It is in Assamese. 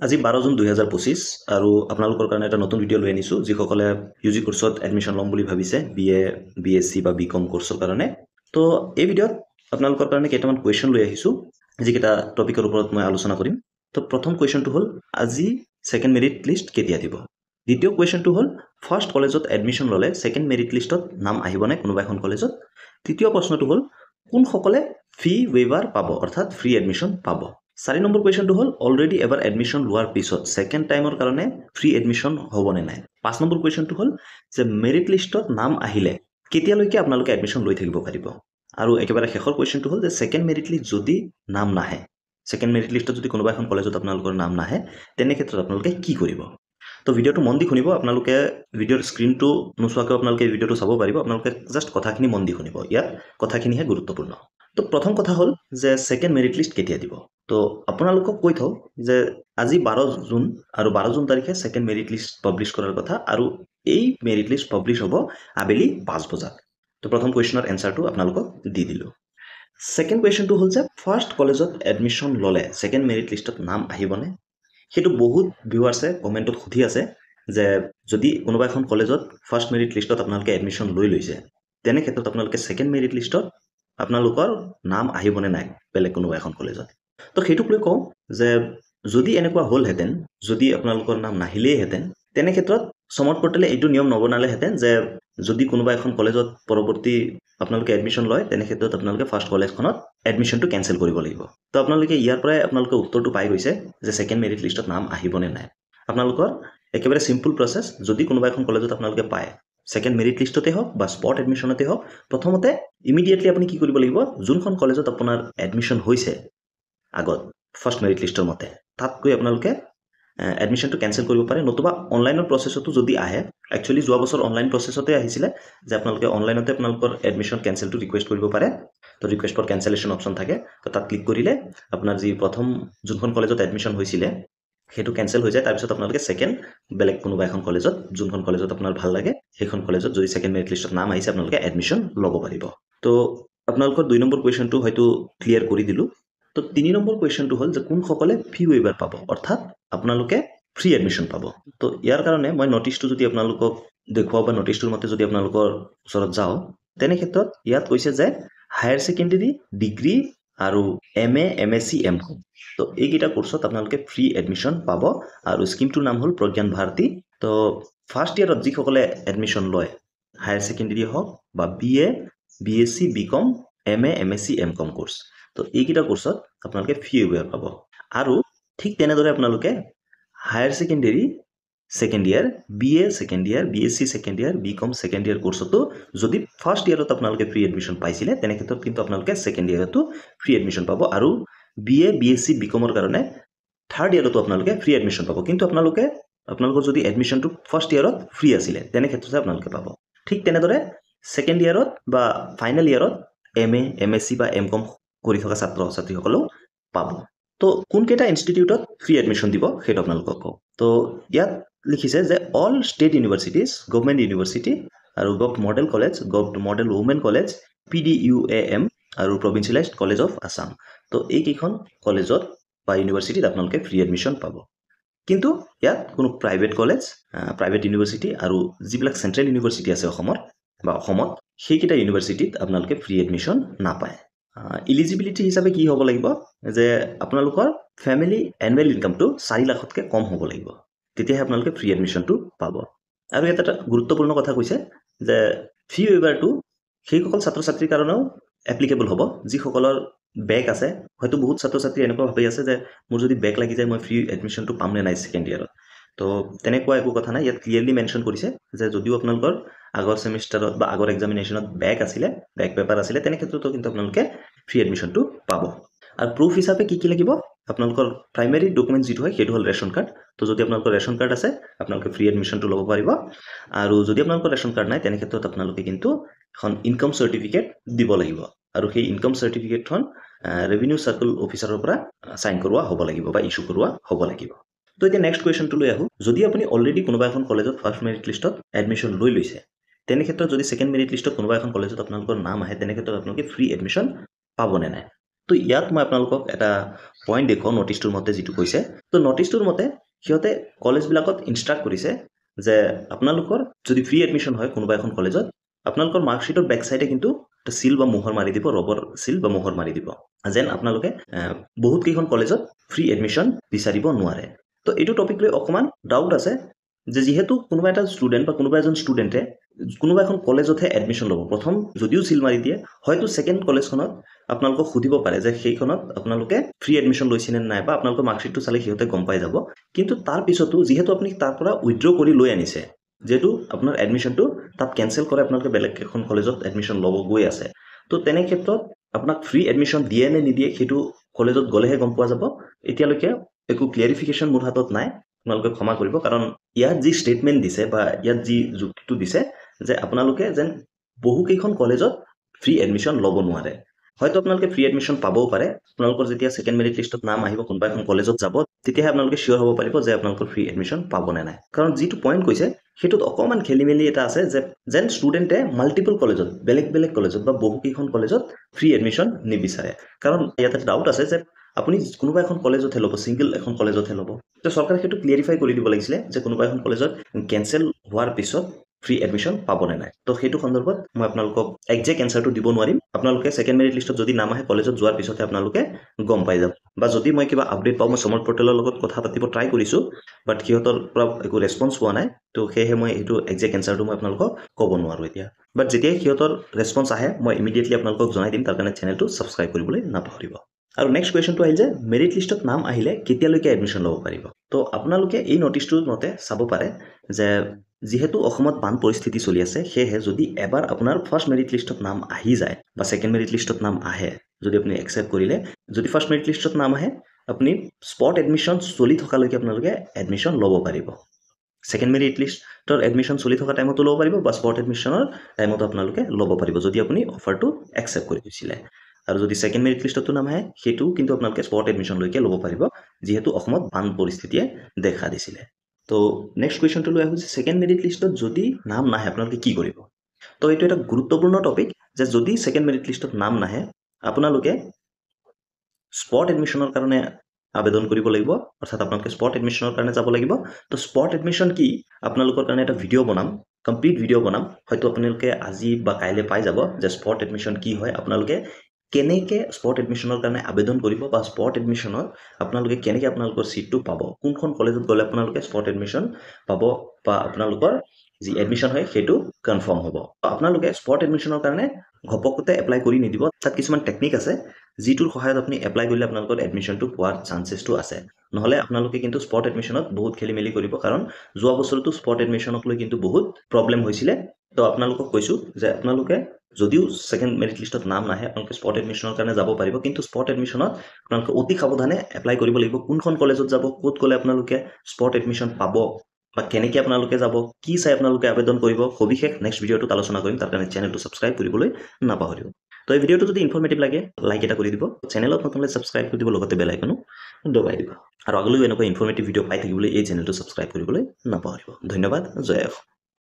আজি 12 জুন 2025 আৰু আপোনালোকৰ কাৰণে এটা নতুন ভিডিঅ' লৈ আনিছোঁ যিসকলে ইউজি কোৰ্সত এডমিশ্যন ল'ম বুলি ভাবিছে বিএ বিএসসি বা বিকম কোৰ্সৰ কাৰণে তো এই ভিডিঅ'ত আপোনালোকৰ কাৰণে কেইটামান কুৱেশ্যন লৈ আহিছোঁ যিকেইটা টপিকৰ ওপৰত মই আলোচনা কৰিম তো প্ৰথম কুৱেশ্যনটো হ'ল আজি সেকেন্ড মেৰিট লিষ্ট কেতিয়া দিব দ্বিতীয় কুৱেশ্যনটো হ'ল ফাৰ্ষ্ট কলেজত এডমিশ্যন ল'লে সেকেন্ড মেৰিট লিষ্টত নাম আহিবনে কোনোবা এখন কলেজত তৃতীয় প্ৰশ্নটো হ'ল কোনসকলে ফি ৱেইভাৰ পাব অৰ্থাৎ ফ্ৰী এডমিশ্যন পাব 4 নম্বৰ কুৱেশ্যনটো হ'ল অলৰেডি এবাৰ এডমিশ্যন লোৱাৰ পিছত সেকেন্ড টাইমৰ কাৰণে ফ্ৰী এডমিশ্যন হ'বনে নাই 5 নম্বৰ কুৱেশ্যনটো হ'ল যে মেৰিট লিষ্টত নাম আহিলে কেতিয়ালৈকে আপোনালোকে এডমিশ্যন লৈ থাকিব পাৰিব আৰু একেবাৰে শেষৰ কুৱেশ্যনটো হ'ল যে সেকেন্ড মেৰিট লিষ্ট যদি নাম নাহে সেকেন্ড মেৰিট লিষ্টত যদি কোনোবা এখন কলেজত আপোনালোকৰ নাম নাহে তেনে ক্ষেত্ৰত আপোনালোকে কি কৰিব তো ভিডিঅ'টো মন দি শুনিব আপোনালোকে ভিডিঅ'ৰ স্ক্ৰীনটো নোচোৱাকৈ আপোনালোকে ভিডিঅ'টো চাব পাৰিব আপোনালোকে জাস্ট কথাখিনি মন দি শুনিব ইয়াত কথাখিনিহে গুৰুত্বপূৰ্ণ তো প্ৰথম কথা হ'ল যে সেকেন্ড মেৰিট লিষ্ট কেতিয়া দিব তো আপোনালোকক কৈ থওঁ যে আজি 12 জুন আৰু 12 জুন তাৰিখে সেকেন্ড মেৰিট লিষ্ট পাব্লিছ কৰাৰ কথা আৰু এই মেৰিট লিষ্ট পাব্লিছ হ'ব আবেলি 5 বজাত তো প্ৰথম কুৱেশ্যনৰ এনসাৰটো আপোনালোকক দি দিলোঁ সেকেন্ড কুৱেশ্যনটো হ'ল যে ফাৰ্ষ্ট কলেজত এডমিশ্যন ল'লে সেকেন্ড মেৰিট লিষ্টত নাম আহিবনে সেইটো বহুত ভিউৱাৰ্ছে কমেণ্টত সুধি আছে যে যদি কোনোবা এখন কলেজত ফাৰ্ষ্ট মেৰিট লিষ্টত আপোনালোকে এডমিশ্যন লৈ লৈছে তেনে ক্ষেত্ৰত আপোনালোকে সেকেন্ড মেৰিট লিষ্টত আপোনালোকৰ নাম আহিবনে নাই বেলেগ কোনোবা এখন কলেজত তো সেইটোক লৈ কওঁ যে যদি এনেকুৱা হ'লহেঁতেন যদি আপোনালোকৰ নাম নাহিলেইহেঁতেন তেনে ক্ষেত্ৰত সমৰ্থ পৰ্টেলে এইটো নিয়ম নবনালেহেঁতেন যে যদি কোনোবা এখন কলেজত পৰৱৰ্তী আপোনালোকে এডমিশ্যন লয় তেনে ক্ষেত্ৰত আপোনালোকে ফাৰ্ষ্ট কলেজখনত এডমিশ্যনটো কেনচেল কৰিব লাগিব তো আপোনালোকে ইয়াৰ পৰাই আপোনালোকে উত্তৰটো পাই গৈছে যে সেকেন্ড মেৰিট লিষ্টত নাম আহিবনে নাই আপোনালোকৰ একেবাৰে সিম্পল প্ৰসেস যদি কোনোবা এখন কলেজত আপোনালোকে পায় সেকেন্ড মেৰিট লিষ্টতে হওক বা স্পট এডমিশ্যনতে হওক প্ৰথমতে ইমিডিয়েটলি আপুনি কি কৰিব লাগিব যোনখন কলেজত আপোনাৰ এডমিশ্যন হৈছে আগত ফাৰ্ষ্ট মেৰিট লিষ্টৰ মতে তাত গৈ আপোনালোকে এডমিশ্যনটো কেনচেল কৰিব পাৰে নতুবা অনলাইনৰ প্ৰসেছতো যদি আহে একচুৱেলি যোৱা বছৰ অনলাইন প্ৰসেছতে আহিছিলে যে আপোনালোকে অনলাইনতে আপোনালোকৰ এডমিশ্যন কেনচেলটো ৰিকুৱেষ্ট কৰিব পাৰে তো ৰিকুৱেষ্ট ফৰ কেনচেলেশ্যন অপশ্যন থাকে তো তাত ক্লিক কৰিলে আপোনাৰ যি প্ৰথম যোনখন কলেজত এডমিশ্যন হৈছিলে সেইটো কেনচেল হৈ যায় তাৰপিছত আপোনালোকে সেকেন্ড বেলেগ কোনোবা এখন কলেজত যোনখন কলেজত আপোনাৰ ভাল লাগে সেইখন কলেজত যদি সেকেন্ড মেৰিট লিষ্টত নাম আহিছে আপোনালোকে এডমিশ্যন ল'ব পাৰিব তো আপোনালোকৰ 2 নম্বৰ কুৱেশ্যনটো হয়তো ক্লিয়াৰ কৰি দিলোঁ তো 3 নম্বৰ কুৱেশ্যনটো হ'ল যে কোনসকলে ফি ৱেইভাৰ পাব অৰ্থাৎ আপোনালোকে ফ্ৰী এডমিশ্যন পাব তো ইয়াৰ কাৰণে মই নটিছটো যদি আপোনালোকক দেখুৱাও বা নটিছটোৰ মতে যদি আপোনালোকৰ ওচৰত যাওঁ তেনে ক্ষেত্ৰত ইয়াত কৈছে যে হায়াৰ ছেকেণ্ডাৰী ডিগ্ৰী আৰু MA MSc MCom তো এইকেইটা কোৰ্সত আপোনালোকে ফ্ৰী এডমিশ্যন পাব আৰু স্কিমটোৰ নাম হ'ল প্ৰজ্ঞান ভাৰতী তো ফাৰ্ষ্ট ইয়াৰত যিসকলে এডমিশ্যন লয় হায়াৰ ছেকেণ্ডাৰী হওক বা BA BSc BCom MA MSc MCom course তো এইকেইটা কোৰ্সত আপোনালোকে ফ্ৰী ৱেইভাৰ পাব আৰু ঠিক তেনেদৰে আপোনালোকে হায়াৰ ছেকেণ্ডাৰী সেকেন্ড ইয়াৰ BA সেকেন্ড ইয়াৰ BSc সেকেন্ড ইয়াৰ BCom সেকেন্ড ইয়াৰ কোৰ্সতো যদি ফাৰ্ষ্ট ইয়াৰত আপোনালোকে ফ্ৰী এডমিশ্যন পাইছিলে তেনে ক্ষেত্ৰত কিন্তু আপোনালোকে সেকেন্ড ইয়াৰতো ফ্ৰী এডমিশ্যন পাব আৰু BA BSc BComৰ কাৰণে থাৰ্ড ইয়াৰতো আপোনালোকে ফ্ৰী এডমিশ্যন পাব কিন্তু আপোনালোকৰ যদি এডমিশ্যনটো ফাৰ্ষ্ট ইয়াৰত ফ্ৰী আছিলে তেনে ক্ষেত্ৰতে আপোনালোকে পাব ঠিক তেনেদৰে সেকেন্ড ইয়াৰত বা ফাইনেল ইয়াৰত MA MSc বা MCom কৰি থকা ছাত্ৰ ছাত্ৰীসকলেও পাব তো কোনকেইটা ইনষ্টিটিউটত ফ্ৰী এডমিশ্যন দিব সেইটো আপোনালোকক কওঁ তো ইয়াত লিখিছে যে all state universities government university আৰু gov model college gov model women college PDUAM আৰু প্ৰভিন্সিয়েলাইজড কলেজ অফ আছাম তো এইকেইখন কলেজত বা ইউনিভাৰ্চিটিত আপোনালোকে ফ্ৰী এডমিশ্যন পাব কিন্তু ইয়াত কোনো প্ৰাইভেট কলেজ প্ৰাইভেট ইউনিভাৰ্চিটি আৰু যিবিলাক চেণ্ট্ৰেল ইউনিভাৰ্চিটি আছে অসমত সেইকেইটা ইউনিভাৰ্চিটিত আপোনালোকে ফ্ৰী এডমিশ্যন নাপায় ইলিজিবিলিটি হিচাপে কি হ'ব লাগিব যে আপোনালোকৰ ফ্যামিলি এনুৱেল ইনকামটো 4 লাখতকৈ কম হ'ব লাগিব তেতিয়াহে আপোনালোকে ফ্ৰী এডমিশ্যনটো পাব আৰু এটা গুৰুত্বপূৰ্ণ কথা কৈছে যে ফি ৱেইভাৰটো সেইসকল ছাত্ৰ ছাত্ৰীৰ কাৰণেও এপ্লিকেবল হ'ব যিসকলৰ বেক আছে হয়তো বহুত ছাত্ৰ ছাত্ৰী এনেকুৱা ভাবি আছে যে মোৰ যদি বেক লাগি যায় মই ফ্ৰী এডমিশ্যনটো পাম নে নাই সেকেন্ড ইয়াৰত তো তেনেকুৱা একো কথা নাই ইয়াত ক্লিয়াৰলি মেনশ্যন কৰিছে যে যদিও আপোনালোকৰ আগৰ সেমিষ্টাৰত বা আগৰ এক্সামিনেশ্যনত বেক পেপাৰ আছিলে তেনে ক্ষেত্ৰতো কিন্তু আপোনালোকে ফ্ৰী এডমিশ্যনটো পাব আৰু প্ৰুফ হিচাপে কি লাগিব আপোনালোকৰ প্ৰাইমেৰী ডকুমেণ্ট যিটো হয় সেইটো হ'ল ৰেচন কাৰ্ড তো যদি আপোনালোকৰ ৰেচন কাৰ্ড আছে আপোনালোকে ফ্ৰী এডমিশ্যনটো ল'ব পাৰিব আৰু যদি আপোনালোকৰ ৰেচন কাৰ্ড নাই তেনে ক্ষেত্ৰত আপোনালোকে কিন্তু এখন ইনকাম চাৰ্টিফিকেট দিব লাগিব আৰু সেই ইনকাম চাৰ্টিফিকেটখন ৰেভিনিউ সাৰ্কেল অফিচাৰৰ পৰা সাইন কৰোৱা হ'ব লাগিব বা ইস্যু কৰোৱা হ'ব লাগিব তো এতিয়া নেক্সট কুৱেশ্যনটো লৈ আহোঁ যদি আপুনি অলৰেডি কোনোবা এখন কলেজত ফাৰ্ষ্ট মেৰিট লিষ্টত এডমিশ্যন লৈ লৈছে তেনে ক্ষেত্ৰত যদি সেকেন্ড মেৰিট লিষ্টত কোনোবা এখন কলেজত আপোনালোকৰ নাম আহে তেনে ক্ষেত্ৰত আপোনালোকে ফ্ৰী এডমিশ্যন পাবনে নাই তো ইয়াত মই আপোনালোকক এটা পইণ্ট দেখুৱাওঁ নটিছটোৰ মতে যিটো কৈছে। তো নটিছটোৰ মতে সিহঁতে কলেজবিলাকত ইনষ্ট্ৰাক্ট কৰিছে যে আপোনালোকৰ যদি ফ্ৰী এডমিশ্যন হয় কোনোবা এখন কলেজত, আপোনালোকৰ মাৰ্কশ্বিটৰ বেক চাইডে কিন্তু এটা চিল বা মোহৰ মাৰি দিব, ৰবৰ চিল বা মোহৰ মাৰি দিব, যেন আপোনালোকে বহুত কেইখন কলেজত ফ্ৰী এডমিশ্যন বিচাৰিব নোৱাৰে। তো এইটো টপিক লৈ অকণমান ডাউট আছে যে যিহেতু কোনোবা এটা ষ্টুডেণ্ট বা কোনোবা এজন ষ্টুডেণ্টে কোনোবা এখন কলেজতহে এডমিশ্যন ল'ব, প্ৰথম যদিও চিল মাৰি দিয়ে, হয়তো ছেকেণ্ড কলেজখনত আপোনালোকক সুধিব পাৰে যে সেইখনত আপোনালোকে ফ্ৰী এডমিশ্যন লৈছেনে নাই, বা আপোনালোকৰ মাৰ্কশ্বিটটো চালে সিহঁতে গম পাই যাব। কিন্তু তাৰ পিছতো যিহেতু আপুনি তাৰ পৰা উইথড্ৰ কৰি লৈ আনিছে, যিহেতু আপোনাৰ এডমিশ্যনটো তাত কেঞ্চেল কৰে, আপোনালোকে বেলেগ এখন কলেজত এডমিশ্যন ল'ব গৈ আছে, তো তেনে ক্ষেত্ৰত আপোনাক ফ্ৰী এডমিশ্যন দিয়ে নে নিদিয়ে সেইটো কলেজত গ'লেহে গম পোৱা যাব। এতিয়ালৈকে একো ক্লিয়াৰিফিকেশ্যন মোৰ হাতত নাই, আপোনালোকে ক্ষমা কৰিব, কাৰণ ইয়াত যি ষ্টেটমেণ্ট দিছে বা ইয়াত যি যুক্তিটো দিছে যে আপোনালোকে যেন বহুকেইখন কলেজত ফ্ৰী এডমিশ্যন ল'ব নোৱাৰে। হয়তো আপোনালোকে ফ্ৰী এডমিশ্যন পাবও পাৰে, আপোনালোকৰ যেতিয়া ছেকেণ্ড মেৰিট লিষ্টত নাম আহিব কোনোবা এখন কলেজত যাব, তেতিয়াহে আপোনালোকে চিয়'ৰ হ'ব পাৰিব যে আপোনালোকৰ ফ্ৰী এডমিশ্যন পাব নে নাই। কাৰণ যিটো পইণ্ট কৈছে সেইটোত অকণমান খেলি মেলি এটা আছে যে যেন ষ্টুডেণ্টে মাল্টিপল কলেজত, বেলেগ বেলেগ কলেজত বা বহুকেইখন কলেজত ফ্ৰী এডমিশ্যন নিবিচাৰে। কাৰণ ইয়াত এটা ডাউট আছে যে আপুনি কোনোবা এখন কলেজতহে ল'ব, ছিংগল এখন কলেজতহে ল'ব। তো চৰকাৰে সেইটো ক্লিয়াৰিফাই কৰি দিব লাগিছিলে যে কোনোবা এখন কলেজত কেঞ্চেল হোৱাৰ পিছত ফ্ৰী এডমিশ্যন পাবনে নাই। তো সেইটো সন্দৰ্ভত মই আপোনালোকক একজেক্ট এনচাৰটো দিব নোৱাৰিম। আপোনালোকে ছেকেণ্ড মেৰিট লিষ্টত যদি নাম আহে কলেজত যোৱাৰ পিছতহে আপোনালোকে গম পাই যাব, বা যদি মই কিবা আপডেট পাওঁ, মই সমৰ্থ পৰ্টেলৰ লগত কথা পাতিব ট্ৰাই কৰিছোঁ, বাট সিহঁতৰ পৰা একো ৰেছপন্স পোৱা নাই। তো সেয়েহে মই এইটো একজেক্ট এনচাৰটো মই আপোনালোকক ক'ব নোৱাৰোঁ এতিয়া। বাট যেতিয়াই সিহঁতৰ ৰেছপন্স আহে মই ইমিডিয়েটলি আপোনালোকক জনাই দিম, তাৰ কাৰণে চেনেলটো ছাবস্ক্ৰাইব কৰিবলৈ নাপাহৰিব। আৰু নেক্সট কুৱেশ্যনটো আহিল যে মেৰিট লিষ্টত নাম আহিলে কেতিয়ালৈকে এডমিশ্যন ল'ব পাৰিব। তো আপোনালোকে এই নটিছটোৰ মতে চাব পাৰে যে যিহেতু অসমত বান পৰিস্থিতি চলি আছে, সেয়েহে যদি এবাৰ আপোনাৰ ফাৰ্ষ্ট মেৰিট লিষ্টত নাম আহি যায় বা ছেকেণ্ড মেৰিট লিষ্টত নাম আহে, যদি আপুনি একচেপ্ট কৰিলে, যদি ফাৰ্ষ্ট মেৰিট লিষ্টত নাম আহে আপুনি স্পট এডমিশ্যন চলি থকালৈকে আপোনালোকে এডমিশ্যন ল'ব পাৰিব। ছেকেণ্ড মেৰিট লিষ্টৰ এডমিশ্যন চলি থকা টাইমতো ল'ব পাৰিব বা স্পট এডমিশ্যনৰ টাইমতো আপোনালোকে ল'ব পাৰিব, যদি আপুনি অফাৰটো একচেপ্ট কৰি দিছিলে। আৰু যদি ছেকেণ্ড মেৰিট লিষ্টতো নাম আহে সেইটো কিন্তু আপোনালোকে স্পট এডমিশ্যনলৈকে ল'ব পাৰিব, যিহেতু অসমত বান পৰিস্থিতিয়ে দেখা দিছিলে। তো নেক্সট কুৱেশ্যনটো লৈ আহোঁ যে ছেকেণ্ড মেৰিট লিষ্টত যদি নাম নাহে আপোনালোকে কি কৰিব। তো এইটো এটা গুৰুত্বপূৰ্ণ টপিক যে যদি ছেকেণ্ড মেৰিট লিষ্টত নাম নাহে আপোনালোকে স্পট এডমিশ্যনৰ কাৰণে আবেদন কৰিব লাগিব, অৰ্থাৎ আপোনালোকে স্পট এডমিশ্যনৰ কাৰণে যাব লাগিব। তো স্পট এডমিশ্যন কি আপোনালোকৰ কাৰণে এটা ভিডিঅ' বনাম, কমপ্লিট ভিডিঅ' বনাম, হয়তো আপোনালোকে আজি বা কাইলৈ পাই যাব যে স্পট এডমিশ্যন কি হয়, আপোনালোকে কেনেকৈ স্পট এডমিশ্যনৰ কাৰণে আবেদন কৰিব, বা স্পট এডমিশ্যনত আপোনালোকে কেনেকৈ আপোনালোকৰ ছিটটো পাব, কোনখন কলেজত গ'লে আপোনালোকে স্পট এডমিশ্যন পাব বা আপোনালোকৰ যি এডমিশ্যন হয় সেইটো কনফাৰ্ম হ'ব। আপোনালোকে স্পট এডমিশ্যনৰ কাৰণে ঘপকতে এপ্লাই কৰি নিদিব, তাত কিছুমান টেকনিক আছে যিটোৰ সহায়ত আপুনি এপ্লাই কৰিলে আপোনালোকৰ এডমিশ্যনটো পোৱাৰ চান্সেছটো আছে। নহ'লে আপোনালোকে কিন্তু স্পট এডমিশ্যনত বহুত খেলি মেলি কৰিব, কাৰণ যোৱা বছৰতো স্পট এডমিশ্যনক লৈ কিন্তু বহুত প্ৰব্লেম হৈছিলে। তো আপোনালোকক কৈছোঁ যে আপোনালোকে যদিও ছেকেণ্ড মেৰিট লিষ্টত নাম নাহে আপোনালোকে স্পট এডমিশ্যনৰ কাৰণে যাব পাৰিব, কিন্তু স্পট এডমিশ্যনত আপোনালোকে অতি সাৱধানে এপ্লাই কৰিব লাগিব। কোনখন কলেজত যাব, ক'ত গ'লে আপোনালোকে স্পট এডমিশ্যন পাব, বা কেনেকৈ আপোনালোকে যাব, কি চাই আপোনালোকে আবেদন কৰিব, সবিশেষ নেক্সট ভিডিঅ'টোত আলোচনা কৰিম। তাৰ কাৰণে চেনেলটো ছাবস্ক্ৰাইব কৰিবলৈ নাপাহৰিব। তো এই ভিডিঅ'টো যদি ইনফৰ্মেটিভ লাগে লাইক এটা কৰি দিব, চেনেলত নতুন হ'লে ছাবস্ক্ৰাইব কৰি দিব, লগতে বেল আইকনো দবাই দিব। আৰু আগলৈও এনেকুৱা ইনফৰ্মেটিভ ভিডিঅ' পাই থাকিবলৈ এই চেনেলটো ছাবস্ক্ৰাইব কৰিবলৈ নাপাহৰিব। ধন্যবাদ। জয় অসম।